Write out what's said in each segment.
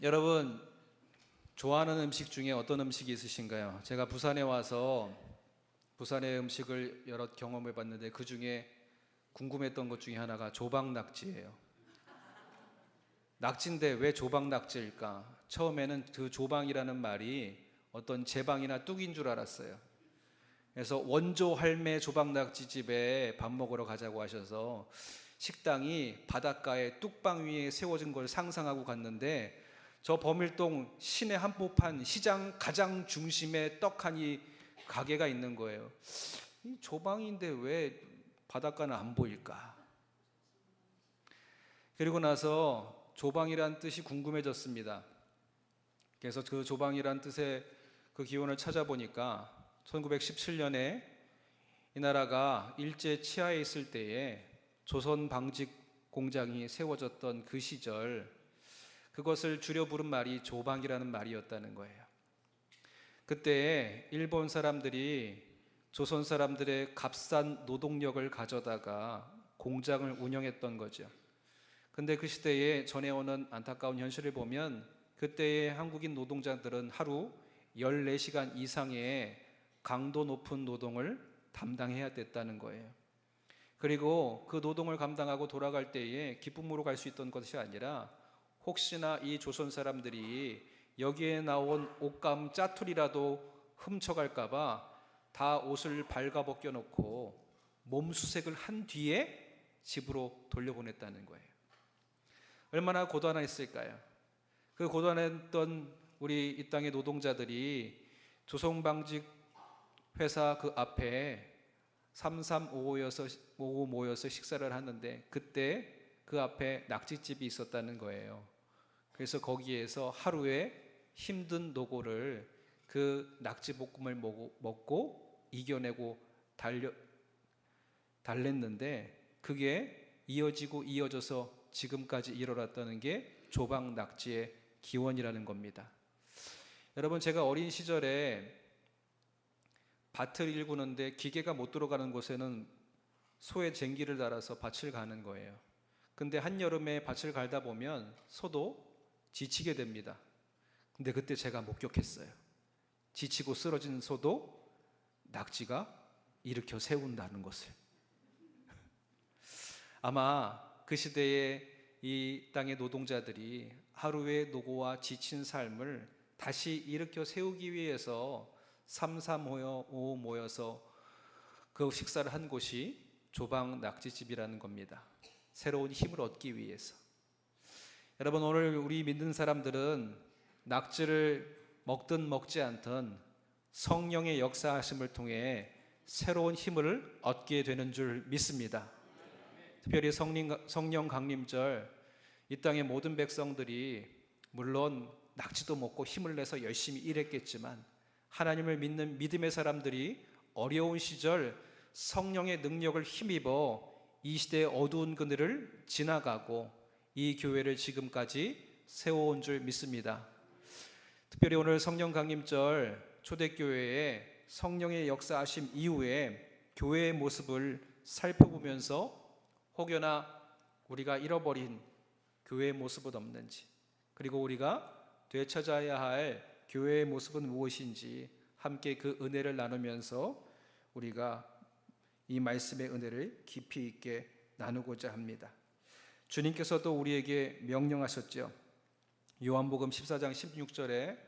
여러분, 좋아하는 음식 중에 어떤 음식이 있으신가요? 제가 부산에 와서 부산의 음식을 여러 경험해 봤는데 그 중에 궁금했던 것 중에 하나가 조박낙지예요. 낙지인데 왜 조박낙지일까? 처음에는 그 조방이라는 말이 어떤 제방이나 뚝인 줄 알았어요. 그래서 원조 할매 조박낙지집에 밥 먹으러 가자고 하셔서 식당이 바닷가에 뚝방 위에 세워진 걸 상상하고 갔는데 저 범일동 시내 한복판 시장 가장 중심에 떡하니 가게가 있는 거예요. 이 조방인데 왜 바닷가는 안 보일까? 그리고 나서 조방이란 뜻이 궁금해졌습니다. 그래서 그 조방이란 뜻의 그 기원을 찾아보니까 1917년에 이 나라가 일제 치하에 있을 때에 조선 방직 공장이 세워졌던 그 시절, 그것을 줄여 부른 말이 조방이라는 말이었다는 거예요. 그때 일본 사람들이 조선 사람들의 값싼 노동력을 가져다가 공장을 운영했던 거죠. 근데 그 시대에 전해오는 안타까운 현실을 보면 그때의 한국인 노동자들은 하루 14시간 이상의 강도 높은 노동을 담당해야 됐다는 거예요. 그리고 그 노동을 감당하고 돌아갈 때에 기쁨으로 갈 수 있던 것이 아니라 혹시나 이 조선 사람들이 여기에 나온 옷감 짜투리라도 훔쳐갈까봐 다 옷을 발가벗겨 놓고 몸수색을 한 뒤에 집으로 돌려보냈다는 거예요. 얼마나 고단했을까요? 그 고단했던 우리 이 땅의 노동자들이 조선방직 회사 그 앞에 3355 모여서 식사를 하는데 그때 그 앞에 낙지집이 있었다는 거예요. 그래서 거기에서 하루에 힘든 노고를 그 낙지볶음을 먹고 이겨내고 달랬는데 그게 이어져서 지금까지 일어났다는 게 조박낙지의 기원이라는 겁니다. 여러분, 제가 어린 시절에 밭을 일구는데 기계가 못 들어가는 곳에는 소의 쟁기를 달아서 밭을 가는 거예요. 근데 한여름에 밭을 갈다 보면 소도 지치게 됩니다. 근데 그때 제가 목격했어요. 지치고 쓰러진 소도 낙지가 일으켜 세운다는 것을. 아마 그 시대에 이 땅의 노동자들이 하루의 노고와 지친 삶을 다시 일으켜 세우기 위해서 3355 모여서 그 식사를 한 곳이 조방 낙지집이라는 겁니다. 새로운 힘을 얻기 위해서. 여러분, 오늘 우리 믿는 사람들은 낙지를 먹든 먹지 않든 성령의 역사하심을 통해 새로운 힘을 얻게 되는 줄 믿습니다. 특별히 성령 강림절, 이 땅의 모든 백성들이 물론 낙지도 먹고 힘을 내서 열심히 일했겠지만 하나님을 믿는 믿음의 사람들이 어려운 시절 성령의 능력을 힘입어 이 시대의 어두운 그늘을 지나가고 이 교회를 지금까지 세워온 줄 믿습니다. 특별히 오늘 성령 강림절 초대교회에 성령의 역사하심 이후에 교회의 모습을 살펴보면서 혹여나 우리가 잃어버린 교회의 모습은 없는지, 그리고 우리가 되찾아야 할 교회의 모습은 무엇인지 함께 그 은혜를 나누면서 우리가 이 말씀의 은혜를 깊이 있게 나누고자 합니다. 주님께서도 우리에게 명령하셨죠. 요한복음 14장 16절에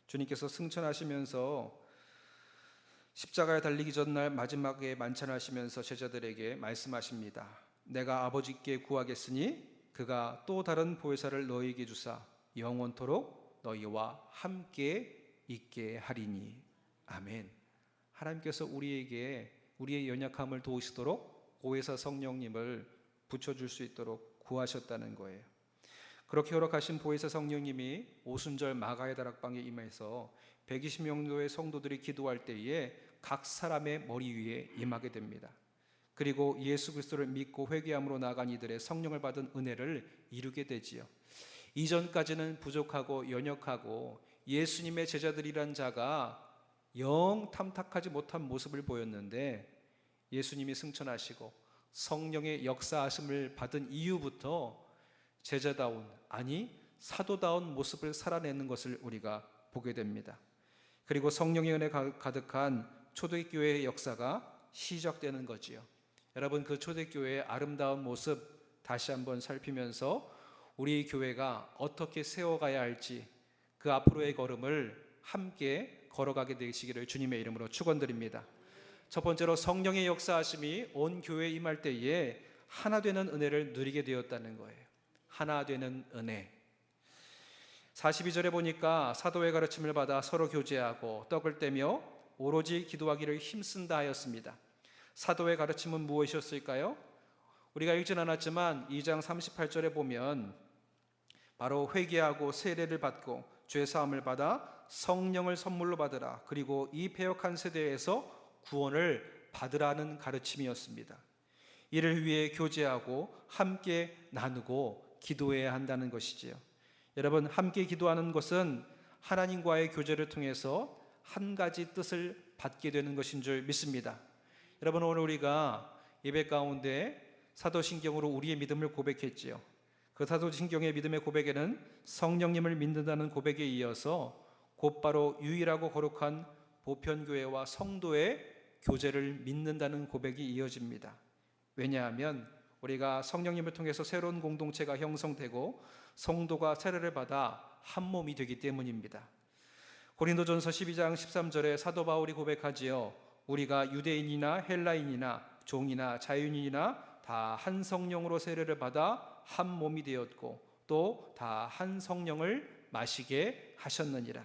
주님께서 승천하시면서 십자가에 달리기 전날 마지막에 만찬하시면서 제자들에게 말씀하십니다. 내가 아버지께 구하겠으니 그가 또 다른 보혜사를 너희에게 주사 영원토록 너희와 함께 있게 하리니. 아멘. 하나님께서 우리에게 우리의 연약함을 도우시도록 보혜사 성령님을 붙여줄 수 있도록 구하셨다는 거예요. 그렇게 허락하신 보혜사 성령님이 오순절 마가의 다락방에 임해서 120명도의 성도들이 기도할 때에 각 사람의 머리 위에 임하게 됩니다. 그리고 예수 그리스도를 믿고 회개함으로 나아간 이들의 성령을 받은 은혜를 이루게 되지요. 이전까지는 부족하고 연약하고 예수님의 제자들이란 자가 영 탐탁하지 못한 모습을 보였는데 예수님이 승천하시고 성령의 역사하심을 받은 이후부터 제자다운, 아니 사도다운 모습을 살아내는 것을 우리가 보게 됩니다. 그리고 성령의 은혜가 가득한 초대교회의 역사가 시작되는 거지요. 여러분, 그 초대교회의 아름다운 모습 다시 한번 살피면서 우리 교회가 어떻게 세워가야 할지 그 앞으로의 걸음을 함께 걸어가게 되시기를 주님의 이름으로 축원드립니다. 첫 번째로 성령의 역사하심이 온 교회에 임할 때에 하나 되는 은혜를 누리게 되었다는 거예요. 하나 되는 은혜. 42절에 보니까 사도의 가르침을 받아 서로 교제하고 떡을 떼며 오로지 기도하기를 힘쓴다 하였습니다. 사도의 가르침은 무엇이었을까요? 우리가 읽진 않았지만 2장 38절에 보면 바로 회개하고 세례를 받고 죄사함을 받아 성령을 선물로 받으라. 그리고 이 패역한 세대에서 구원을 받으라는 가르침이었습니다. 이를 위해 교제하고 함께 나누고 기도해야 한다는 것이지요. 여러분, 함께 기도하는 것은 하나님과의 교제를 통해서 한 가지 뜻을 받게 되는 것인 줄 믿습니다. 여러분, 오늘 우리가 예배 가운데 사도신경으로 우리의 믿음을 고백했지요. 그 사도신경의 믿음의 고백에는 성령님을 믿는다는 고백에 이어서 곧바로 유일하고 거룩한 보편교회와 성도의 교제를 믿는다는 고백이 이어집니다. 왜냐하면 우리가 성령님을 통해서 새로운 공동체가 형성되고 성도가 세례를 받아 한 몸이 되기 때문입니다. 고린도전서 12장 13절에 사도 바울이 고백하지요. 우리가 유대인이나 헬라인이나 종이나 자유인이나 다 한 성령으로 세례를 받아 한 몸이 되었고 또 다 한 성령을 마시게 하셨느니라.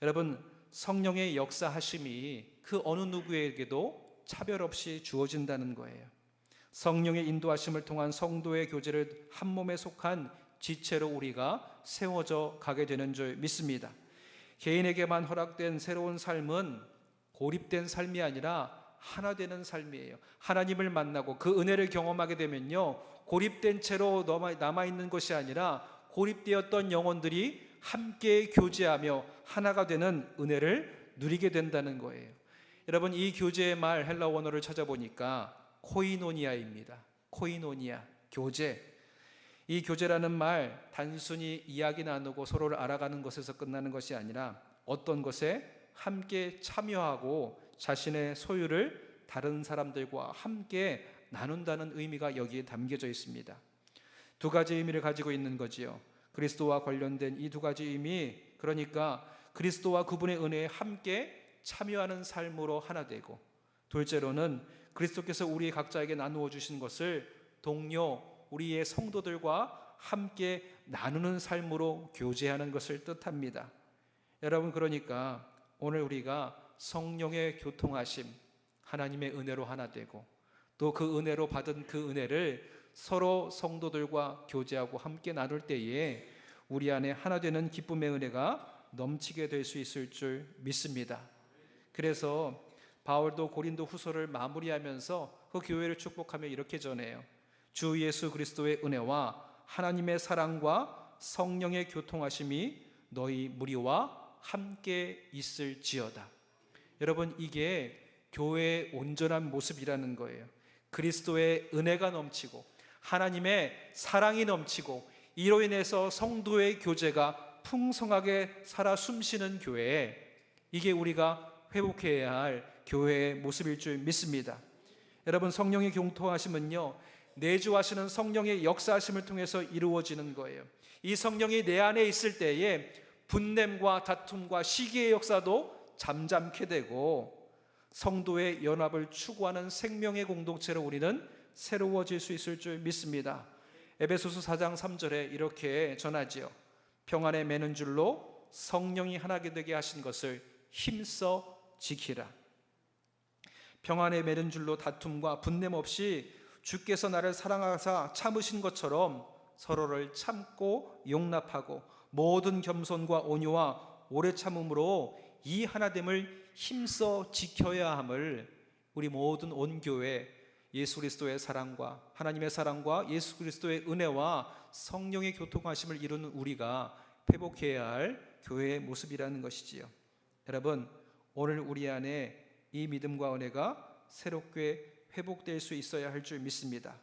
여러분, 성령의 역사하심이 그 어느 누구에게도 차별 없이 주어진다는 거예요. 성령의 인도하심을 통한 성도의 교제를 한 몸에 속한 지체로 우리가 세워져 가게 되는 줄 믿습니다. 개인에게만 허락된 새로운 삶은 고립된 삶이 아니라 하나 되는 삶이에요. 하나님을 만나고 그 은혜를 경험하게 되면요, 고립된 채로 남아있는 것이 아니라 고립되었던 영혼들이 함께 교제하며 하나가 되는 은혜를 누리게 된다는 거예요. 여러분, 이 교제의 말 헬라 원어를 찾아보니까 코이노니아입니다. 코이노니아, 교제. 이 교제라는 말 단순히 이야기 나누고 서로를 알아가는 것에서 끝나는 것이 아니라 어떤 것에 함께 참여하고 자신의 소유를 다른 사람들과 함께 나눈다는 의미가 여기에 담겨져 있습니다. 두 가지 의미를 가지고 있는 거지요. 그리스도와 관련된 이 두 가지 의미, 그러니까 그리스도와 그분의 은혜에 함께 참여하는 삶으로 하나 되고, 둘째로는 그리스도께서 우리 각자에게 나누어 주신 것을 동료 우리의 성도들과 함께 나누는 삶으로 교제하는 것을 뜻합니다. 여러분, 그러니까 오늘 우리가 성령의 교통하심, 하나님의 은혜로 하나 되고 또 그 은혜로 받은 그 은혜를 서로 성도들과 교제하고 함께 나눌 때에 우리 안에 하나 되는 기쁨의 은혜가 넘치게 될 수 있을 줄 믿습니다. 그래서 바울도 고린도 후서를 마무리하면서 그 교회를 축복하며 이렇게 전해요. 주 예수 그리스도의 은혜와 하나님의 사랑과 성령의 교통하심이 너희 무리와 함께 있을지어다. 여러분, 이게 교회의 온전한 모습이라는 거예요. 그리스도의 은혜가 넘치고 하나님의 사랑이 넘치고 이로 인해서 성도의 교제가 풍성하게 살아 숨쉬는 교회, 이게 우리가 회복해야 할 교회의 모습일 줄 믿습니다. 여러분, 성령의 교통하심은요, 내주하시는 성령의 역사하심을 통해서 이루어지는 거예요. 이 성령이 내 안에 있을 때에 분냄과 다툼과 시기의 역사도 잠잠케 되고 성도의 연합을 추구하는 생명의 공동체로 우리는 새로워질 수 있을 줄 믿습니다. 에베소서 4장 3절에 이렇게 전하지요. 평안에 매는 줄로 성령이 하나게 되게 하신 것을 힘써 지키라. 평안에 매는 줄로 다툼과 분냄 없이 주께서 나를 사랑하사 참으신 것처럼 서로를 참고 용납하고 모든 겸손과 온유와 오래 참음으로 이 하나됨을 힘써 지켜야 함을 우리 모든 온 교회, 예수 그리스도의 사랑과 하나님의 사랑과 예수 그리스도의 은혜와 성령의 교통하심을 이루는 우리가 회복해야 할 교회의 모습이라는 것이지요. 여러분, 오늘 우리 안에 이 믿음과 은혜가 새롭게 회복될 수 있어야 할 줄 믿습니다.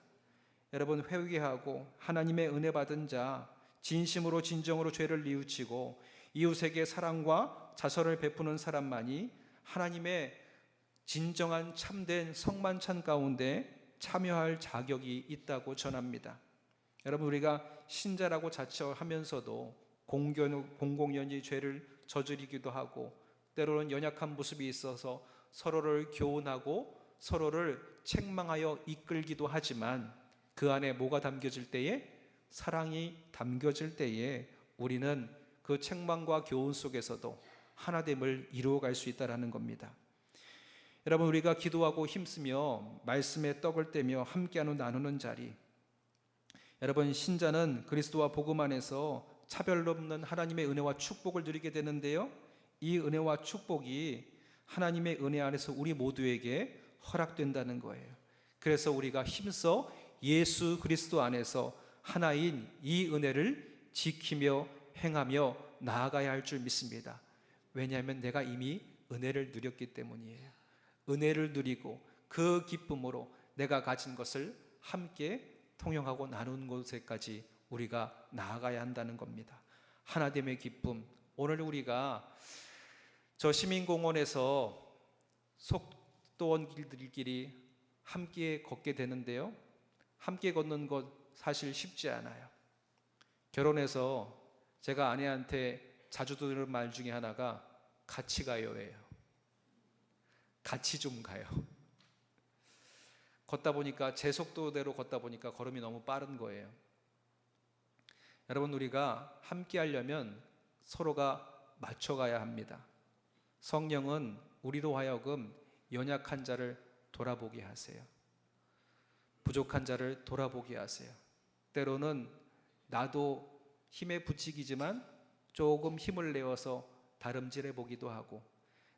여러분, 회개하고 하나님의 은혜 받은 자, 진심으로 진정으로 죄를 뉘우치고 이웃에게 사랑과 자선을 베푸는 사람만이 하나님의 진정한 참된 성만찬 가운데 참여할 자격이 있다고 전합니다. 여러분, 우리가 신자라고 자처하면서도 공공연히 죄를 저지르기도 하고 때로는 연약한 모습이 있어서 서로를 교훈하고 서로를 책망하여 이끌기도 하지만 그 안에 뭐가 담겨질 때에? 사랑이 담겨질 때에 우리는 그 책망과 교훈 속에서도 하나됨을 이루어갈 수 있다는 겁니다. 여러분, 우리가 기도하고 힘쓰며 말씀에 떡을 떼며 함께하는 나누는 자리, 여러분, 신자는 그리스도와 복음 안에서 차별 없는 하나님의 은혜와 축복을 누리게 되는데요, 이 은혜와 축복이 하나님의 은혜 안에서 우리 모두에게 허락된다는 거예요. 그래서 우리가 힘써 예수 그리스도 안에서 하나인 이 은혜를 지키며 행하며 나아가야 할 줄 믿습니다. 왜냐하면 내가 이미 은혜를 누렸기 때문이에요. 은혜를 누리고 그 기쁨으로 내가 가진 것을 함께 통용하고 나누는 곳에까지 우리가 나아가야 한다는 겁니다. 하나됨의 기쁨, 오늘 우리가 저 시민공원에서 속도원 길들끼리 함께 걷게 되는데요, 함께 걷는 것 사실 쉽지 않아요. 결혼해서 제가 아내한테 자주 듣는 말 중에 하나가 같이 가요예요. 같이 좀 가요. 걷다 보니까 제 속도대로 걷다 보니까 걸음이 너무 빠른 거예요. 여러분, 우리가 함께 하려면 서로가 맞춰가야 합니다. 성령은 우리로 하여금 연약한 자를 돌아보게 하세요. 부족한 자를 돌아보게 하세요. 때로는 나도 힘에 부치기지만 조금 힘을 내어서 다름질해 보기도 하고,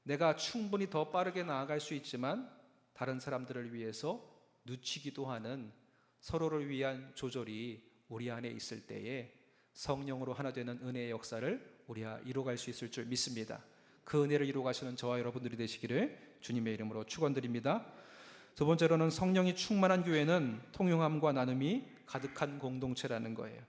내가 충분히 더 빠르게 나아갈 수 있지만 다른 사람들을 위해서 늦추기도 하는 서로를 위한 조절이 우리 안에 있을 때에 성령으로 하나 되는 은혜의 역사를 우리가 이루어갈 수 있을 줄 믿습니다. 그 은혜를 이루어가시는 저와 여러분들이 되시기를 주님의 이름으로 축원드립니다. 두 번째로는 성령이 충만한 교회는 통용함과 나눔이 가득한 공동체라는 거예요.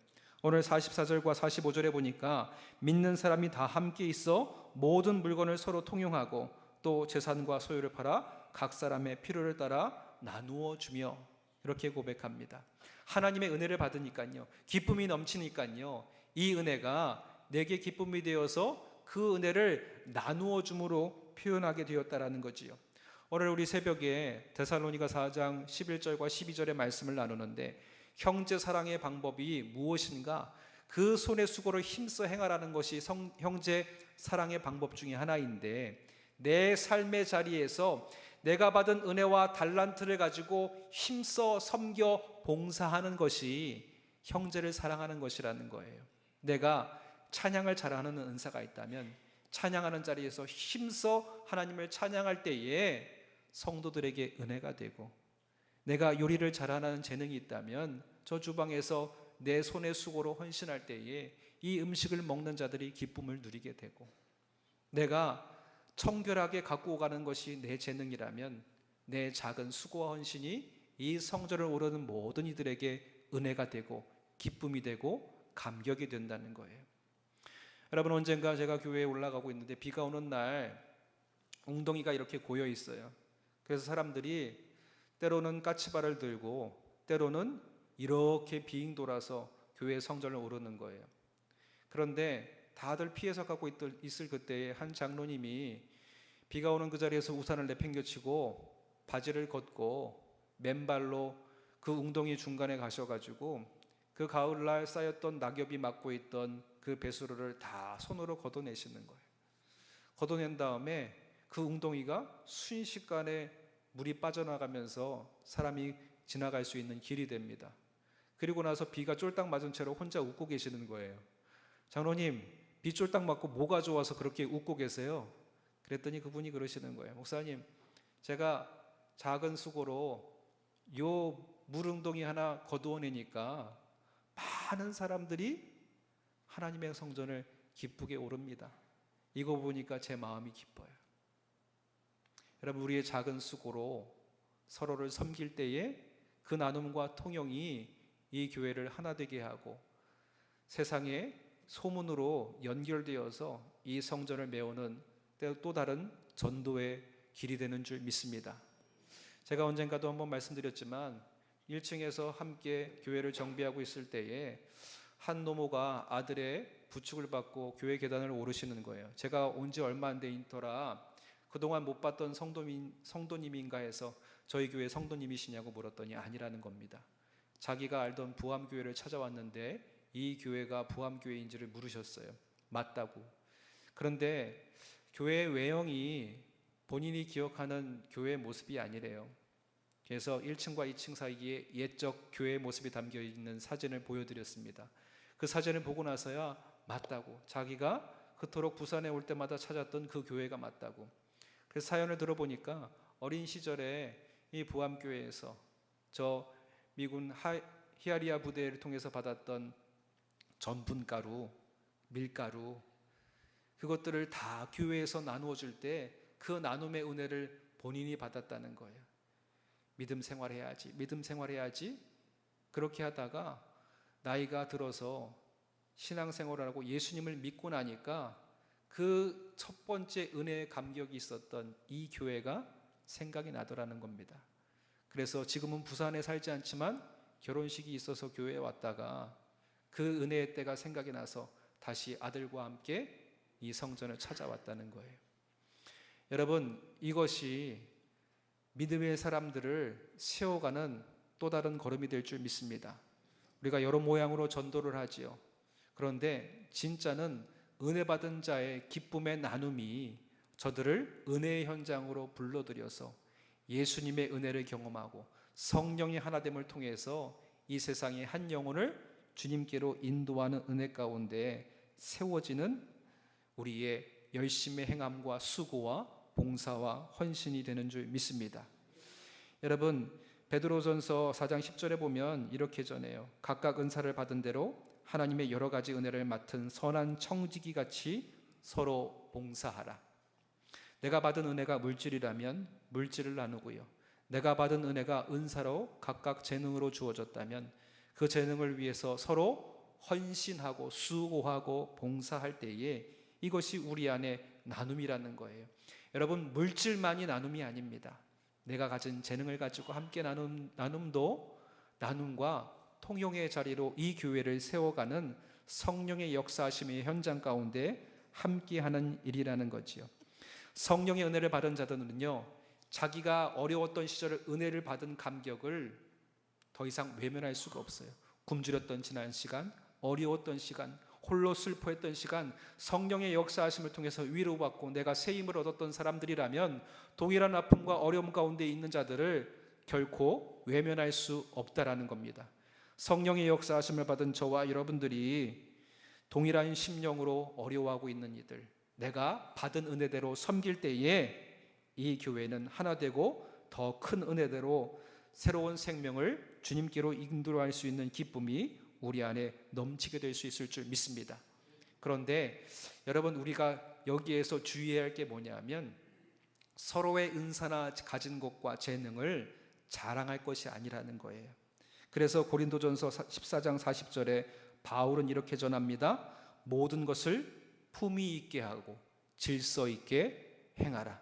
오늘 44절과 45절에 보니까 믿는 사람이 다 함께 있어 모든 물건을 서로 통용하고 또 재산과 소유를 팔아 각 사람의 필요를 따라 나누어 주며, 이렇게 고백합니다. 하나님의 은혜를 받으니까요, 기쁨이 넘치니까요, 이 은혜가 내게 기쁨이 되어서 그 은혜를 나누어 줌으로 표현하게 되었다라는 거지요. 오늘 우리 새벽에 데살로니가 4장 11절과 12절의 말씀을 나누는데, 형제 사랑의 방법이 무엇인가? 그 손의 수고를 힘써 행하라는 것이 형제 사랑의 방법 중에 하나인데, 내 삶의 자리에서 내가 받은 은혜와 달란트를 가지고 힘써 섬겨 봉사하는 것이 형제를 사랑하는 것이라는 거예요. 내가 찬양을 잘하는 은사가 있다면 찬양하는 자리에서 힘써 하나님을 찬양할 때에 성도들에게 은혜가 되고, 내가 요리를 잘하는 재능이 있다면 저 주방에서 내 손의 수고로 헌신할 때에 이 음식을 먹는 자들이 기쁨을 누리게 되고, 내가 청결하게 갖고 가는 것이 내 재능이라면 내 작은 수고와 헌신이 이 성전을 오르는 모든 이들에게 은혜가 되고 기쁨이 되고 감격이 된다는 거예요. 여러분, 언젠가 제가 교회에 올라가고 있는데 비가 오는 날 웅덩이가 이렇게 고여 있어요. 그래서 사람들이 때로는 까치발을 들고 때로는 이렇게 빙 돌아서 교회 성전을 오르는 거예요. 그런데 다들 피해서 가고 있을 그때에 한 장로님이 비가 오는 그 자리에서 우산을 내팽겨치고 바지를 걷고 맨발로 그 웅덩이 중간에 가셔가지고 그 가을날 쌓였던 낙엽이 막고 있던 그 배수로를 다 손으로 걷어내시는 거예요. 걷어낸 다음에 그 웅덩이가 순식간에 물이 빠져나가면서 사람이 지나갈 수 있는 길이 됩니다. 그리고 나서 비가 쫄딱 맞은 채로 혼자 웃고 계시는 거예요. 장로님, 비 쫄딱 맞고 뭐가 좋아서 그렇게 웃고 계세요? 그랬더니 그분이 그러시는 거예요. 목사님, 제가 작은 수고로 요 물웅덩이 하나 거두어내니까 많은 사람들이 하나님의 성전을 기쁘게 오릅니다. 이거 보니까 제 마음이 기뻐요. 여러분, 우리의 작은 수고로 서로를 섬길 때에 그 나눔과 통용이 이 교회를 하나 되게 하고 세상의 소문으로 연결되어서 이 성전을 메우는 또 다른 전도의 길이 되는 줄 믿습니다. 제가 언젠가도 한번 말씀드렸지만 1층에서 함께 교회를 정비하고 있을 때에 한 노모가 아들의 부축을 받고 교회 계단을 오르시는 거예요. 제가 온 지 얼마 안 된 터라 그동안 못 봤던 성도님인가 해서 저희 교회 성도님이시냐고 물었더니 아니라는 겁니다. 자기가 알던 부암교회를 찾아왔는데 이 교회가 부암교회인지를 물으셨어요. 맞다고. 그런데 교회 외형이 본인이 기억하는 교회의 모습이 아니래요. 그래서 1층과 2층 사이에 옛적 교회의 모습이 담겨 있는 사진을 보여드렸습니다. 그 사진을 보고 나서야 맞다고, 자기가 그토록 부산에 올 때마다 찾았던 그 교회가 맞다고. 그래서 사연을 들어보니까 어린 시절에 이 부암교회에서 저 미군 히아리아 부대를 통해서 받았던 전분가루, 밀가루, 그것들을 다 교회에서 나누어 줄 때 그 나눔의 은혜를 본인이 받았다는 거예요. 믿음 생활해야지, 믿음 생활해야지. 그렇게 하다가 나이가 들어서 신앙생활을 하고 예수님을 믿고 나니까 그 첫 번째 은혜의 감격이 있었던 이 교회가 생각이 나더라는 겁니다. 그래서 지금은 부산에 살지 않지만 결혼식이 있어서 교회에 왔다가 그 은혜의 때가 생각이 나서 다시 아들과 함께 이 성전을 찾아왔다는 거예요. 여러분, 이것이 믿음의 사람들을 세워가는 또 다른 걸음이 될 줄 믿습니다. 우리가 여러 모양으로 전도를 하지요. 그런데 진짜는 은혜 받은 자의 기쁨의 나눔이 저들을 은혜의 현장으로 불러들여서 예수님의 은혜를 경험하고 성령의 하나됨을 통해서 이 세상의 한 영혼을 주님께로 인도하는 은혜 가운데 세워지는 우리의 열심의 행함과 수고와 봉사와 헌신이 되는 줄 믿습니다. 여러분, 베드로전서 4장 10절에 보면 이렇게 전해요. 각각 은사를 받은 대로 하나님의 여러 가지 은혜를 맡은 선한 청지기 같이 서로 봉사하라. 내가 받은 은혜가 물질이라면 물질을 나누고요. 내가 받은 은혜가 은사로 각각 재능으로 주어졌다면 그 재능을 위해서 서로 헌신하고 수고하고 봉사할 때에 이것이 우리 안에 나눔이라는 거예요. 여러분, 물질만이 나눔이 아닙니다. 내가 가진 재능을 가지고 함께 나눔도 나눔과 통용의 자리로 이 교회를 세워가는 성령의 역사하심의 현장 가운데 함께하는 일이라는 거지요. 성령의 은혜를 받은 자들은요, 자기가 어려웠던 시절에 은혜를 받은 감격을 더 이상 외면할 수가 없어요. 굶주렸던 지난 시간, 어려웠던 시간, 홀로 슬퍼했던 시간, 성령의 역사하심을 통해서 위로받고 내가 새 힘을 얻었던 사람들이라면 동일한 아픔과 어려움 가운데 있는 자들을 결코 외면할 수 없다라는 겁니다. 성령의 역사하심을 받은 저와 여러분들이 동일한 심령으로 어려워하고 있는 이들, 내가 받은 은혜대로 섬길 때에 이 교회는 하나 되고 더 큰 은혜대로 새로운 생명을 주님께로 인도할 수 있는 기쁨이 우리 안에 넘치게 될 수 있을 줄 믿습니다. 그런데 여러분, 우리가 여기에서 주의해야 할 게 뭐냐면 서로의 은사나 가진 것과 재능을 자랑할 것이 아니라는 거예요. 그래서 고린도전서 14장 40절에 바울은 이렇게 전합니다. 모든 것을 품위 있게 하고 질서 있게 행하라.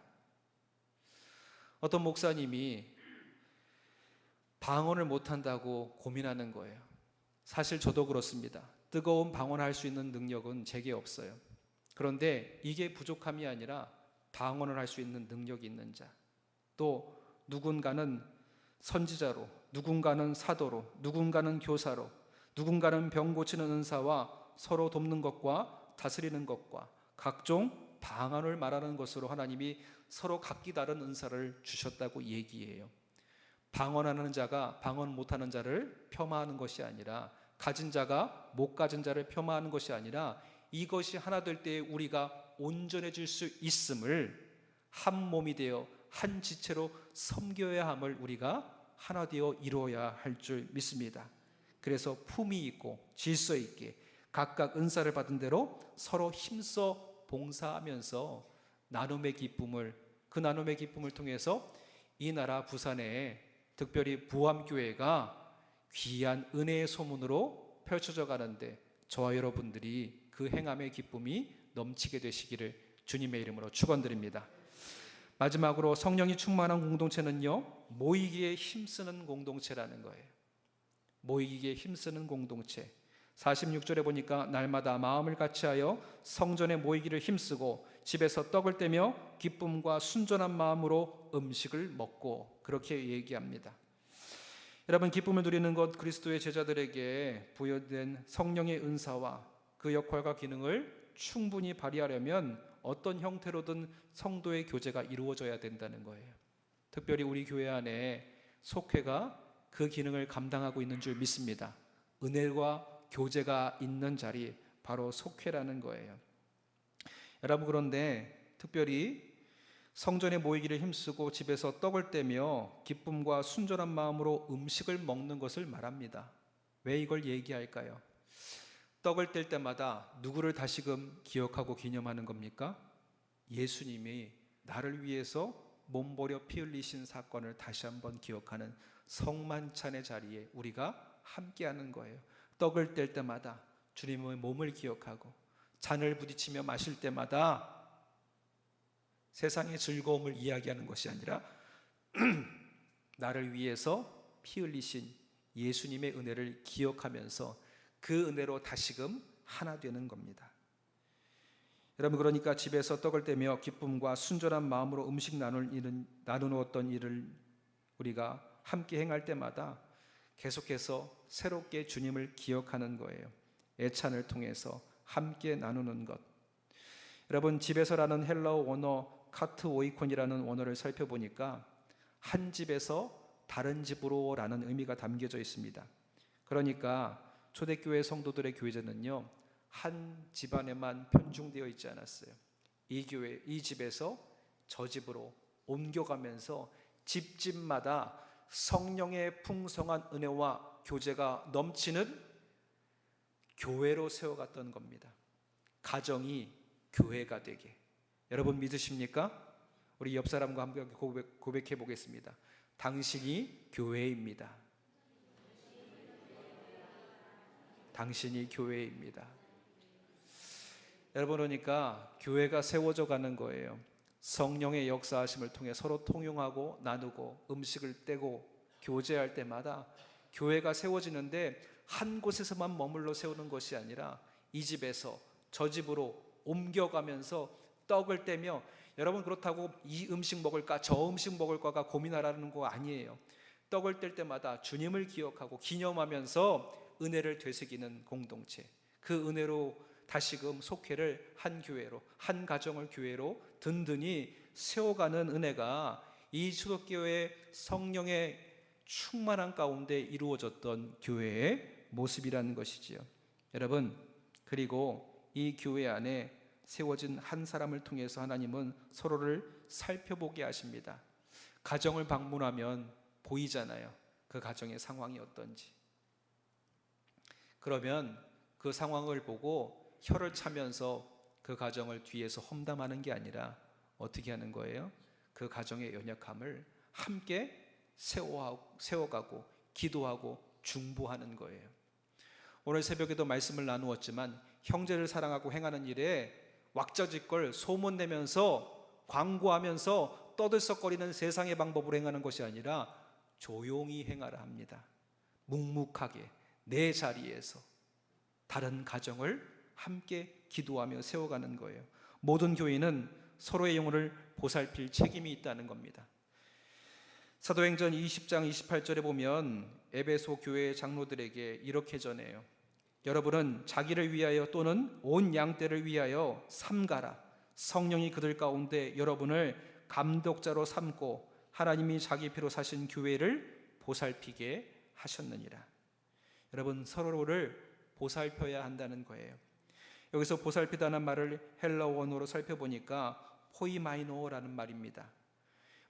어떤 목사님이 방언을 못한다고 고민하는 거예요. 사실 저도 그렇습니다. 뜨거운 방언할 수 있는 능력은 제게 없어요. 그런데 이게 부족함이 아니라 방언을 할 수 있는 능력이 있는 자, 또 누군가는 선지자로, 누군가는 사도로, 누군가는 교사로, 누군가는 병 고치는 은사와 서로 돕는 것과 다스리는 것과 각종 방언을 말하는 것으로 하나님이 서로 각기 다른 은사를 주셨다고 얘기해요. 방언하는 자가 방언 못하는 자를 폄하하는 것이 아니라, 가진 자가 못 가진 자를 폄하하는 것이 아니라, 이것이 하나 될 때에 우리가 온전해질 수 있음을, 한 몸이 되어 한 지체로 섬겨야 함을 우리가 하나 되어 이루어야 할 줄 믿습니다. 그래서 품위 있고 질서 있게 각각 은사를 받은 대로 서로 힘써 봉사하면서 나눔의 기쁨을, 그 나눔의 기쁨을 통해서 이 나라 부산에 특별히 부암교회가 귀한 은혜의 소문으로 펼쳐져 가는데 저와 여러분들이 그 행함의 기쁨이 넘치게 되시기를 주님의 이름으로 축원드립니다. 마지막으로 성령이 충만한 공동체는요, 모이기에 힘쓰는 공동체라는 거예요. 모이기에 힘쓰는 공동체. 46절에 보니까 날마다 마음을 같이하여 성전에 모이기를 힘쓰고 집에서 떡을 떼며 기쁨과 순전한 마음으로 음식을 먹고, 그렇게 얘기합니다. 여러분, 기쁨을 누리는 것, 그리스도의 제자들에게 부여된 성령의 은사와 그 역할과 기능을 충분히 발휘하려면 어떤 형태로든 성도의 교제가 이루어져야 된다는 거예요. 특별히 우리 교회 안에 속회가 그 기능을 감당하고 있는 줄 믿습니다. 은혜와 교제가 있는 자리, 바로 속회라는 거예요. 여러분, 그런데 특별히 성전에 모이기를 힘쓰고 집에서 떡을 떼며 기쁨과 순전한 마음으로 음식을 먹는 것을 말합니다. 왜 이걸 얘기할까요? 떡을 뗄 때마다 누구를 다시금 기억하고 기념하는 겁니까? 예수님이 나를 위해서 몸버려 피 흘리신 사건을 다시 한번 기억하는 성만찬의 자리에 우리가 함께하는 거예요. 떡을 뗄 때마다 주님의 몸을 기억하고, 잔을 부딪히며 마실 때마다 세상의 즐거움을 이야기하는 것이 아니라 나를 위해서 피 흘리신 예수님의 은혜를 기억하면서 그 은혜로 다시금 하나 되는 겁니다. 여러분, 그러니까 집에서 떡을 떼며 기쁨과 순전한 마음으로 음식 나누었던 일을 우리가 함께 행할 때마다 계속해서 새롭게 주님을 기억하는 거예요. 애찬을 통해서 함께 나누는 것. 여러분, 집에서라는 헬라어 원어 카트 오이콘이라는 원어를 살펴보니까 한 집에서 다른 집으로 라는 의미가 담겨져 있습니다. 그러니까 초대교회 성도들의 교제는요, 한 집안에만 편중되어 있지 않았어요. 이 집에서 저 집으로 옮겨가면서 집집마다 성령의 풍성한 은혜와 교제가 넘치는 교회로 세워갔던 겁니다. 가정이 교회가 되게. 여러분, 믿으십니까? 우리 옆 사람과 함께 고백해 보겠습니다. 당신이 교회입니다. 당신이 교회입니다. 여러분, 그러니까 교회가 세워져 가는 거예요. 성령의 역사하심을 통해 서로 통용하고 나누고 음식을 떼고 교제할 때마다 교회가 세워지는데, 한 곳에서만 머물러 세우는 것이 아니라 이 집에서 저 집으로 옮겨가면서 떡을 떼며, 여러분, 그렇다고 이 음식 먹을까 저 음식 먹을까가 고민하라는 거 아니에요. 떡을 뗄 때마다 주님을 기억하고 기념하면서 은혜를 되새기는 공동체, 그 은혜로 다시금 속회를 한 교회로, 한 가정을 교회로 든든히 세워가는 은혜가 이 초대교회의 성령의 충만한 가운데 이루어졌던 교회의 모습이라는 것이지요. 여러분, 그리고 이 교회 안에 세워진 한 사람을 통해서 하나님은 서로를 살펴보게 하십니다. 가정을 방문하면 보이잖아요. 그 가정의 상황이 어떤지. 그러면 그 상황을 보고 혀를 차면서 그 가정을 뒤에서 험담하는 게 아니라 어떻게 하는 거예요? 그 가정의 연약함을 함께 세워가고 기도하고 중보하는 거예요. 오늘 새벽에도 말씀을 나누었지만 형제를 사랑하고 행하는 일에 왁자지껄 소문내면서 광고하면서 떠들썩거리는 세상의 방법으로 행하는 것이 아니라 조용히 행하라 합니다. 묵묵하게 내 자리에서 다른 가정을 함께 기도하며 세워가는 거예요. 모든 교인은 서로의 영혼을 보살필 책임이 있다는 겁니다. 사도행전 20장 28절에 보면 에베소 교회 장로들에게 이렇게 전해요. 여러분은 자기를 위하여 또는 온 양떼를 위하여 삼가라. 성령이 그들 가운데 여러분을 감독자로 삼고 하나님이 자기 피로 사신 교회를 보살피게 하셨느니라. 여러분, 서로를 보살펴야 한다는 거예요. 여기서 보살피다는 말을 헬라어 원어로 살펴보니까 포이마이노라는 말입니다.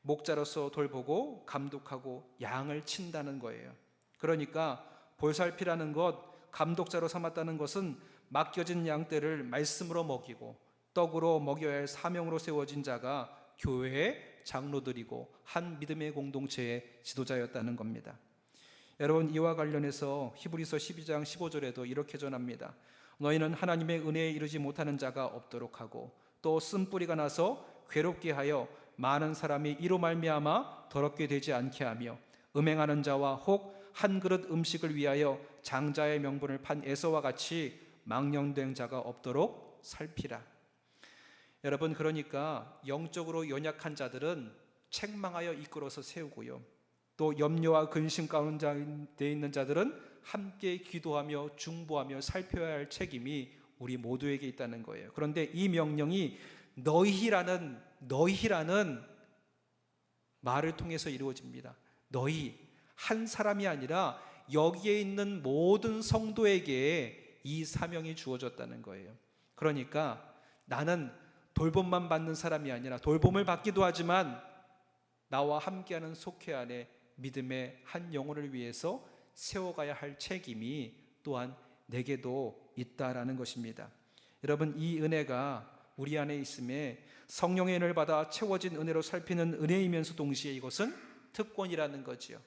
목자로서 돌보고 감독하고 양을 친다는 거예요. 그러니까 보살피라는 것, 감독자로 삼았다는 것은 맡겨진 양떼를 말씀으로 먹이고 떡으로 먹여야 할 사명으로 세워진 자가 교회의 장로들이고 한 믿음의 공동체의 지도자였다는 겁니다. 여러분, 이와 관련해서 히브리서 12장 15절에도 이렇게 전합니다. 너희는 하나님의 은혜에 이르지 못하는 자가 없도록 하고 또 쓴뿌리가 나서 괴롭게 하여 많은 사람이 이로 말미암아 더럽게 되지 않게 하며 음행하는 자와 혹 한 그릇 음식을 위하여 장자의 명분을 판 에서와 같이 망령된 자가 없도록 살피라. 여러분, 그러니까 영적으로 연약한 자들은 책망하여 이끌어서 세우고요, 또 염려와 근심 가운데 있는 자들은 함께 기도하며 중보하며 살펴야 할 책임이 우리 모두에게 있다는 거예요. 그런데 이 명령이 너희라는 말을 통해서 이루어집니다. 너희, 한 사람이 아니라 여기에 있는 모든 성도에게 이 사명이 주어졌다는 거예요. 그러니까 나는 돌봄만 받는 사람이 아니라 돌봄을 받기도 하지만 나와 함께하는 속회 안에 믿음의 한 영혼을 위해서 세워가야 할 책임이 또한 내게도 있다라는 것입니다. 여러분, 이 은혜가 우리 안에 있음에 성령의 은혜를 받아 채워진 은혜로 살피는 은혜이면서 동시에 이것은 특권이라는 거지요.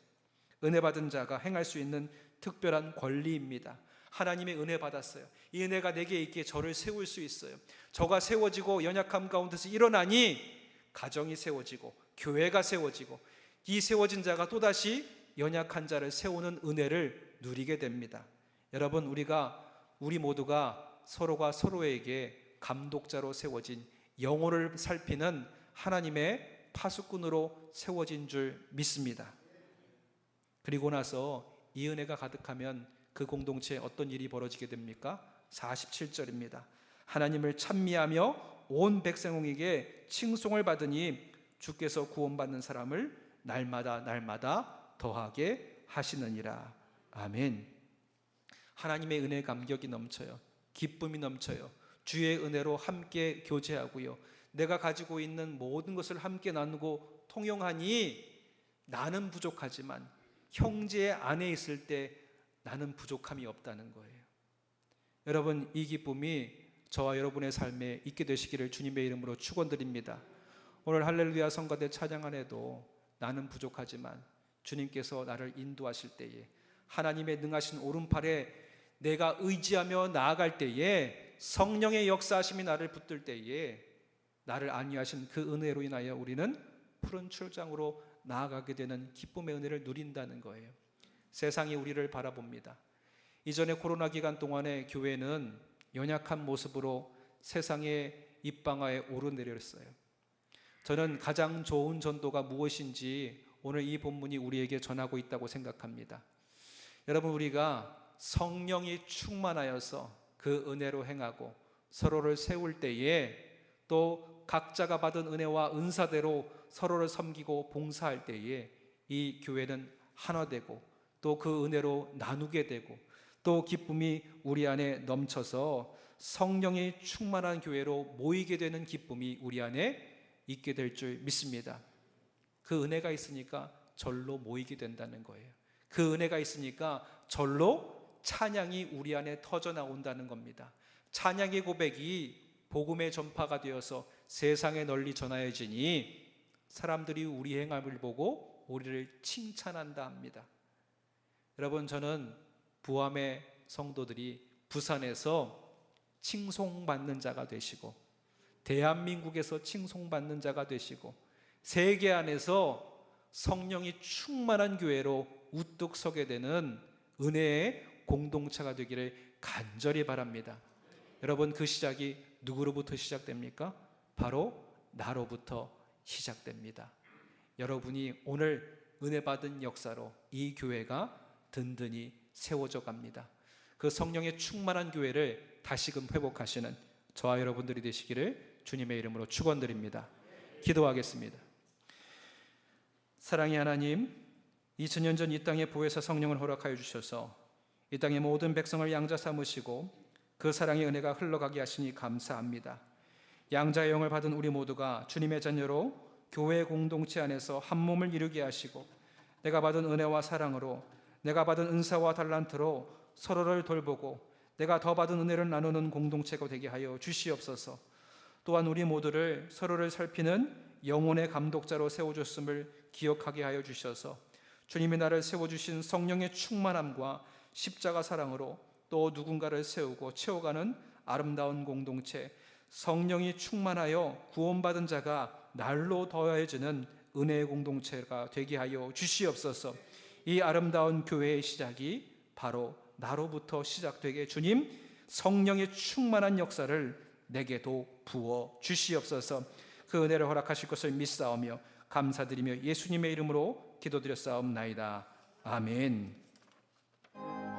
은혜 받은 자가 행할 수 있는 특별한 권리입니다. 하나님의 은혜 받았어요. 이 은혜가 내게 있기에 저를 세울 수 있어요. 저가 세워지고 연약함 가운데서 일어나니 가정이 세워지고 교회가 세워지고 이 세워진 자가 또다시 연약한 자를 세우는 은혜를 누리게 됩니다. 여러분, 우리 모두가 서로가 서로에게 감독자로 세워진 영혼을 살피는 하나님의 파수꾼으로 세워진 줄 믿습니다. 그리고 나서 이 은혜가 가득하면 그 공동체에 어떤 일이 벌어지게 됩니까? 47절입니다. 하나님을 찬미하며 온 백성에게 칭송을 받으니 주께서 구원받는 사람을 날마다 더하게 하시느니라. 아멘. 하나님의 은혜 감격이 넘쳐요. 기쁨이 넘쳐요. 주의 은혜로 함께 교제하고요, 내가 가지고 있는 모든 것을 함께 나누고 통용하니 나는 부족하지만 형제 안에 있을 때 나는 부족함이 없다는 거예요. 여러분, 이 기쁨이 저와 여러분의 삶에 있게 되시기를 주님의 이름으로 축원드립니다. 오늘 할렐루야 성가대 찬양 안에도 나는 부족하지만 주님께서 나를 인도하실 때에, 하나님의 능하신 오른팔에 내가 의지하며 나아갈 때에, 성령의 역사하심이 나를 붙들 때에 나를 안위하신 그 은혜로 인하여 우리는 푸른 출장으로 나아가게 되는 기쁨의 은혜를 누린다는 거예요. 세상이 우리를 바라봅니다. 이전에 코로나 기간 동안에 교회는 연약한 모습으로 세상의 입방아에 오르내렸어요. 저는 가장 좋은 전도가 무엇인지 오늘 이 본문이 우리에게 전하고 있다고 생각합니다. 여러분, 우리가 성령이 충만하여서 그 은혜로 행하고 서로를 세울 때에, 또 각자가 받은 은혜와 은사대로 서로를 섬기고 봉사할 때에 이 교회는 하나 되고 또 그 은혜로 나누게 되고 또 기쁨이 우리 안에 넘쳐서 성령이 충만한 교회로 모이게 되는 기쁨이 우리 안에 있게 될 줄 믿습니다. 그 은혜가 있으니까 절로 모이게 된다는 거예요. 그 은혜가 있으니까 절로 찬양이 우리 안에 터져 나온다는 겁니다. 찬양의 고백이 복음의 전파가 되어서 세상에 널리 전하여지니 사람들이 우리 행함을 보고 우리를 칭찬한다 합니다. 여러분, 저는 부암의 성도들이 부산에서 칭송받는 자가 되시고 대한민국에서 칭송받는 자가 되시고 세계 안에서 성령이 충만한 교회로 우뚝 서게 되는 은혜의 공동체가 되기를 간절히 바랍니다. 여러분, 그 시작이 누구로부터 시작됩니까? 바로 나로부터 시작됩니다. 여러분이 오늘 은혜 받은 역사로 이 교회가 든든히 세워져 갑니다. 그 성령의 충만한 교회를 다시금 회복하시는 저와 여러분들이 되시기를 주님의 이름으로 축원드립니다. 기도하겠습니다. 사랑의 하나님, 2000년 전 이 땅에 보혜사 성령을 허락하여 주셔서 이 땅의 모든 백성을 양자 삼으시고 그 사랑의 은혜가 흘러가게 하시니 감사합니다. 양자의 영을 받은 우리 모두가 주님의 자녀로 교회 공동체 안에서 한 몸을 이루게 하시고 내가 받은 은혜와 사랑으로, 내가 받은 은사와 달란트로 서로를 돌보고 내가 더 받은 은혜를 나누는 공동체가 되게 하여 주시옵소서. 또한 우리 모두를 서로를 살피는 영혼의 감독자로 세워줬음을 기억하게 하여 주셔서 주님이 나를 세워주신 성령의 충만함과 십자가 사랑으로 또 누군가를 세우고 채워가는 아름다운 공동체, 성령이 충만하여 구원받은 자가 날로 더해지는 은혜의 공동체가 되게 하여 주시옵소서. 이 아름다운 교회의 시작이 바로 나로부터 시작되게 주님 성령의 충만한 역사를 내게도 부어 주시옵소서. 그 은혜를 허락하실 것을 믿사오며 감사드리며 예수님의 이름으로 기도드렸사옵나이다. 아멘.